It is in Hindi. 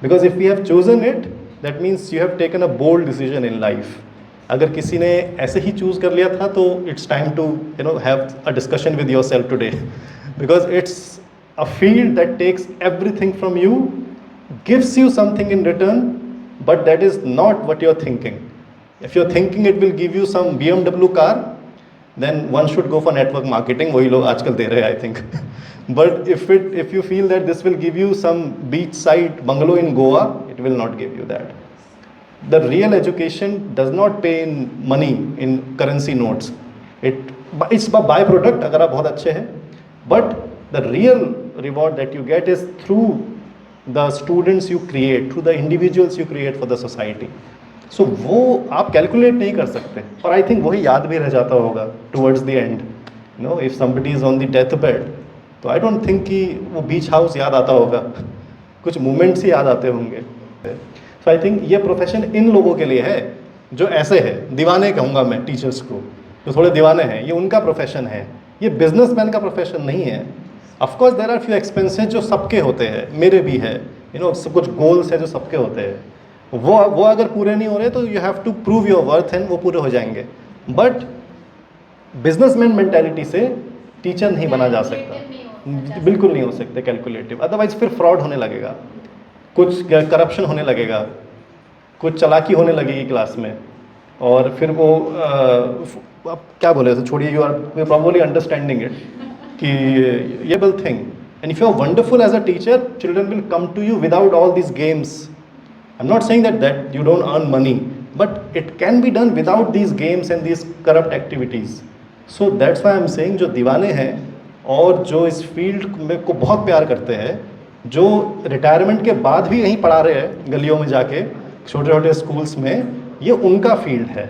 Because if you have chosen it, that means you have taken a bold decision in life. अगर किसी ने ऐसे ही चूज कर लिया था तो it's time to have a discussion with yourself today, because it's a field that takes everything from you, gives you something in return, but that is not what you're thinking. If you're thinking it will give you some BMW car, then one should go for network marketing. वही लोग आजकल दे रहे हैं, I think. But if you feel that this will give you some beachside bungalow in Goa, it will not give you that. The real education does not pay in money, in currency notes. It's a byproduct अगर आप बहुत अच्छे हैं, but the real reward that you get is through the students you create, through the individuals you create for the society. So वो आप कैलकुलेट नहीं कर सकते, और आई थिंक वही याद भी रह जाता होगा towards the end. If somebody is on the death bed, तो आई डोंट थिंक कि वो बीच हाउस याद आता होगा, कुछ मोमेंट्स ही याद आते होंगे. सो आई थिंक ये प्रोफेशन इन लोगों के लिए है जो ऐसे है, दीवाने कहूँगा मैं टीचर्स को, जो थोड़े दीवाने हैं, ये उनका प्रोफेशन है. ये बिजनेसमैन का प्रोफेशन नहीं है. Of course there are few expenses जो सबके होते हैं, मेरे भी है, सब कुछ गोल्स है जो सबके होते हैं. वो अगर पूरे नहीं हो रहे तो you have to prove your worth and वो पूरे हो जाएंगे. बट बिजनेसमैन मेंटालिटी से टीचर नहीं बना जा सकता, बिल्कुल नहीं हो सकते कैलकुलेटिव. अदरवाइज फिर फ्रॉड होने लगेगा, कुछ करप्शन होने लगेगा, कुछ चालाकी होने लगेगी क्लास में, और फिर वो आप क्या बोले, छोड़िए, you are probably understanding it कि ये bill thing. And if you are wonderful as a teacher, children will come to you without all this games. I am not saying that you don't earn money, but it can be done without these games and these corrupt activities. So that's why I am saying जो दीवाने हैं और जो इस फील्ड में को बहुत प्यार करते हैं, जो रिटायरमेंट के बाद भी यहीं पढ़ा रहे हैं गलियों में जाके, छोटे छोटे स्कूल्स में, ये उनका फील्ड है.